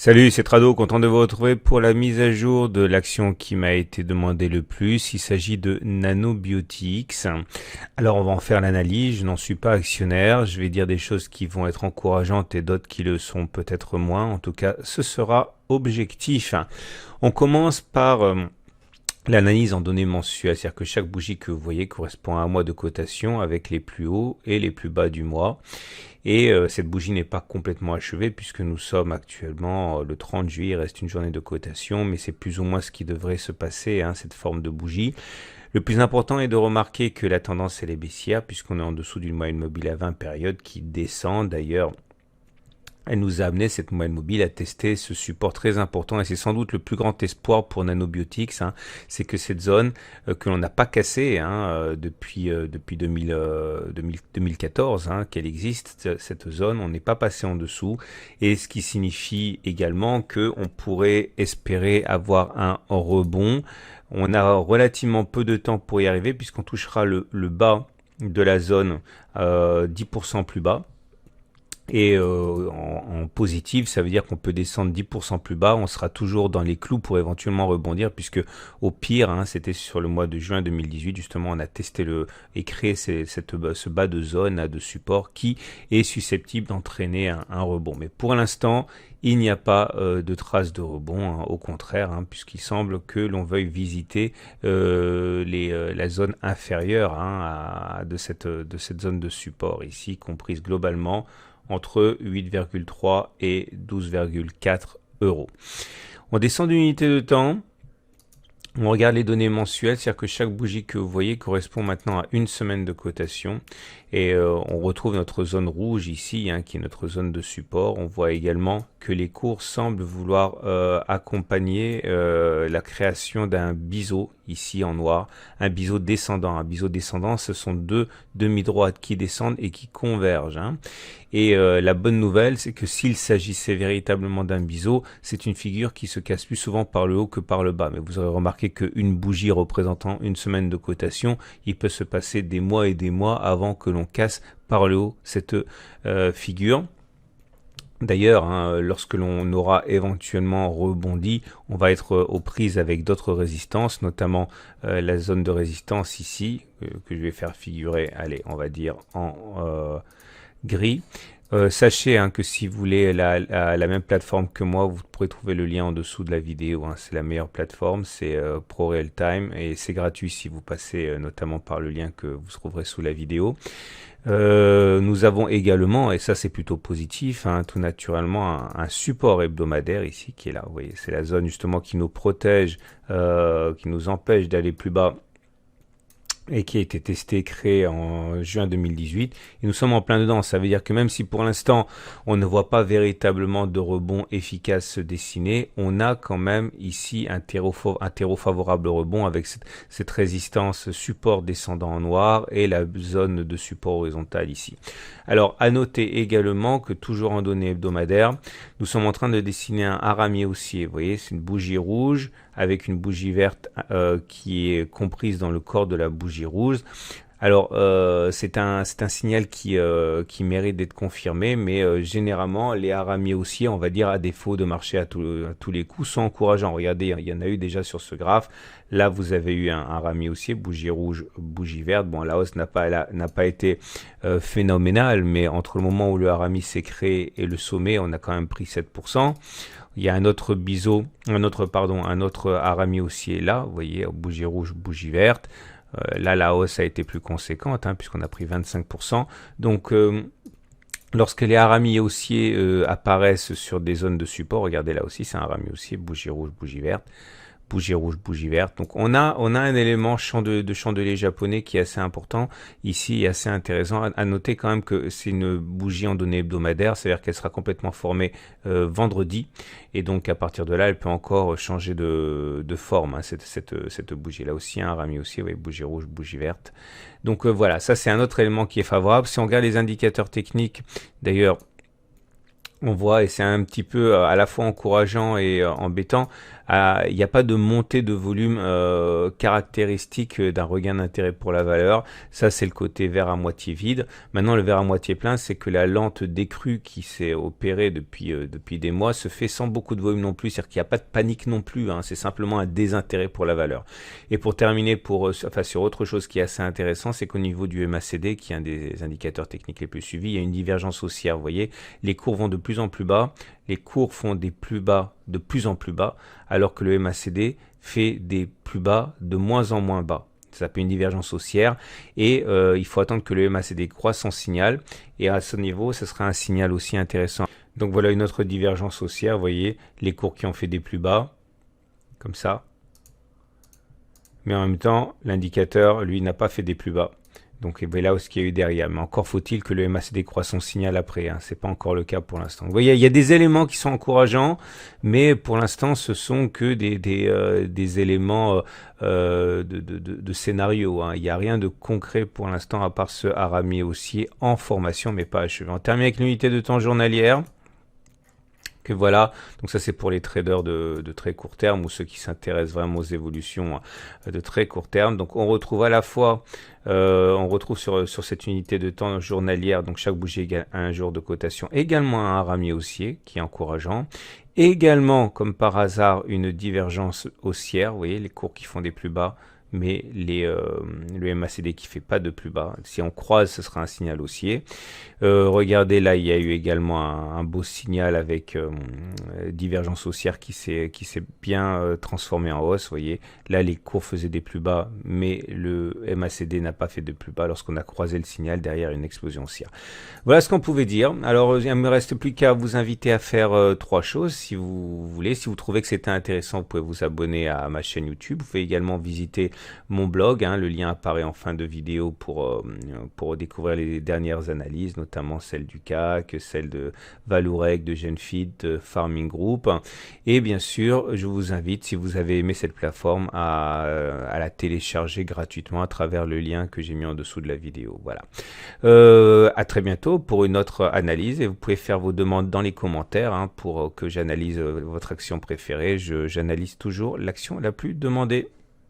Salut, c'est Trado, content de vous retrouver pour la mise à jour de l'action qui m'a été demandée le plus. Il s'agit de Nanobiotix. Alors on va en faire l'analyse, je n'en suis pas actionnaire, je vais dire des choses qui vont être encourageantes et d'autres qui le sont peut-être moins. En tout cas, ce sera objectif. On commence par l'analyse en données mensuelles, c'est-à-dire que chaque bougie que vous voyez correspond à un mois de cotation avec les plus hauts et les plus bas du mois. Et cette bougie n'est pas complètement achevée puisque nous sommes actuellement le 30 juillet, il reste une journée de cotation, mais c'est plus ou moins ce qui devrait se passer, cette forme de bougie. Le plus important est de remarquer que la tendance elle est baissière puisqu'on est en dessous d'une moyenne mobile à 20 périodes qui descend. D'ailleurs, elle nous a amené, cette moyenne mobile, à tester ce support très important et c'est sans doute le plus grand espoir pour Nanobiotix, c'est que cette zone que l'on n'a pas cassée depuis 2014, qu'elle existe, cette zone, on n'est pas passé en dessous et ce qui signifie également qu'on pourrait espérer avoir un rebond. On a relativement peu de temps pour y arriver puisqu'on touchera le bas de la zone 10% plus bas. Et en positif, ça veut dire qu'on peut descendre 10% plus bas, on sera toujours dans les clous pour éventuellement rebondir, puisque au pire, c'était sur le mois de juin 2018, justement, on a testé et créé ce bas de zone de support qui est susceptible d'entraîner un rebond. Mais pour l'instant, il n'y a pas de trace de rebond, au contraire, puisqu'il semble que l'on veuille visiter la zone inférieure de cette zone de support ici, comprise globalement entre 8,3 et 12,4 euros. On descend d'une unité de temps. On regarde les données mensuelles, c'est-à-dire que chaque bougie que vous voyez correspond maintenant à une semaine de cotation. Et on retrouve notre zone rouge ici, qui est notre zone de support. On voit également que les cours semblent vouloir accompagner la création d'un biseau ici en noir, un biseau descendant. Un biseau descendant, ce sont deux demi-droites qui descendent et qui convergent. Et la bonne nouvelle, c'est que s'il s'agissait véritablement d'un biseau, c'est une figure qui se casse plus souvent par le haut que par le bas. Mais vous aurez remarqué qu'une bougie représentant une semaine de cotation, il peut se passer des mois et des mois avant que l'on casse par le haut cette figure. D'ailleurs, lorsque l'on aura éventuellement rebondi, on va être aux prises avec d'autres résistances, notamment la zone de résistance ici, que je vais faire figurer, allez, on va dire en gris. Sachez que si vous voulez la même plateforme que moi, vous pourrez trouver le lien en dessous de la vidéo. C'est la meilleure plateforme, c'est ProRealTime et c'est gratuit si vous passez notamment par le lien que vous trouverez sous la vidéo. Nous avons également, et ça c'est plutôt positif, tout naturellement un support hebdomadaire ici qui est là. Vous voyez, c'est la zone justement qui nous protège, qui nous empêche d'aller plus bas et qui a été testé, créé en juin 2018. Et nous sommes en plein dedans. Ça veut dire que même si pour l'instant, on ne voit pas véritablement de rebond efficace se dessiner, on a quand même ici un terreau favorable au rebond avec cette résistance support descendant en noir et la zone de support horizontal ici. Alors, à noter également que toujours en données hebdomadaires, nous sommes en train de dessiner un harami haussier. Vous voyez, c'est une bougie rouge avec une bougie verte qui est comprise dans le corps de la bougie rouge. Alors, c'est un signal qui mérite d'être confirmé, mais généralement, les haramis haussiers, on va dire, à défaut de marcher à tous les coups, sont encourageants. Regardez, il y en a eu déjà sur ce graphe. Là, vous avez eu un harami haussier, bougie rouge, bougie verte. Bon, la hausse n'a pas été phénoménale, mais entre le moment où le harami s'est créé et le sommet, on a quand même pris 7%. Il y a un autre harami haussier là, vous voyez, bougie rouge, bougie verte. Là, la hausse a été plus conséquente, puisqu'on a pris 25%. Donc, lorsque les haramis haussiers apparaissent sur des zones de support, regardez là aussi, c'est un harami haussier, bougie rouge, bougie verte. Bougie rouge, bougie verte. Donc on a un élément de chandelier japonais qui est assez important ici et assez intéressant. À noter quand même que c'est une bougie en données hebdomadaires, c'est-à-dire qu'elle sera complètement formée vendredi et donc à partir de là elle peut encore changer de forme, cette bougie. Là aussi un harami aussi, vous voyez, bougie rouge, bougie verte. Donc voilà, ça c'est un autre élément qui est favorable. Si on regarde les indicateurs techniques, d'ailleurs, on voit, et c'est un petit peu à la fois encourageant et embêtant, il n'y a pas de montée de volume caractéristique d'un regain d'intérêt pour la valeur. Ça, c'est le côté verre à moitié vide. Maintenant, le verre à moitié plein, c'est que la lente décrue qui s'est opérée depuis des mois se fait sans beaucoup de volume non plus. C'est-à-dire qu'il n'y a pas de panique non plus. Hein. C'est simplement un désintérêt pour la valeur. Et pour terminer, sur autre chose qui est assez intéressant, c'est qu'au niveau du MACD, qui est un des indicateurs techniques les plus suivis, il y a une divergence haussière. Vous voyez, les cours vont de plus en plus bas, les cours font des plus bas de plus en plus bas, alors que le MACD fait des plus bas de moins en moins bas. Ça s'appelle une divergence haussière et il faut attendre que le MACD croisse en signal, et à ce niveau, ce sera un signal aussi intéressant. Donc voilà une autre divergence haussière, vous voyez, les cours qui ont fait des plus bas, comme ça. Mais en même temps, l'indicateur, lui, n'a pas fait des plus bas. Donc là où ce qu'il y a eu derrière. Mais encore faut-il que le MACD croisse son signal après. Hein. Ce n'est pas encore le cas pour l'instant. Vous voyez, il y a des éléments qui sont encourageants, mais pour l'instant, ce sont que des éléments de scénario. Hein. Il n'y a rien de concret pour l'instant, à part ce harami haussier en formation, mais pas achevé. On termine avec l'unité de temps journalière. Que voilà, donc ça c'est pour les traders de très court terme ou ceux qui s'intéressent vraiment aux évolutions de très court terme. Donc on retrouve à la fois, sur cette unité de temps journalière, donc chaque bougie égale un jour de cotation, également un harami haussier qui est encourageant. Également, comme par hasard, une divergence haussière, vous voyez les cours qui font des plus bas, mais le MACD qui fait pas de plus bas. Si on croise, ce sera un signal haussier. Regardez, là, il y a eu également un beau signal avec divergence haussière qui s'est bien transformé en hausse. Vous voyez, là, les cours faisaient des plus bas, mais le MACD n'a pas fait de plus bas lorsqu'on a croisé le signal derrière une explosion haussière. Voilà ce qu'on pouvait dire. Alors, il ne me reste plus qu'à vous inviter à faire 3 choses, si vous voulez. Si vous trouvez que c'était intéressant, vous pouvez vous abonner à ma chaîne YouTube. Vous pouvez également visiter mon blog, hein, le lien apparaît en fin de vidéo pour découvrir les dernières analyses, notamment celle du CAC, celle de Valorec, de Genfit, de Farming Group. Et bien sûr, je vous invite, si vous avez aimé cette plateforme, à la télécharger gratuitement à travers le lien que j'ai mis en dessous de la vidéo. Voilà. À très bientôt pour une autre analyse, et vous pouvez faire vos demandes dans les commentaires hein, pour que j'analyse votre action préférée. J'analyse toujours l'action la plus demandée.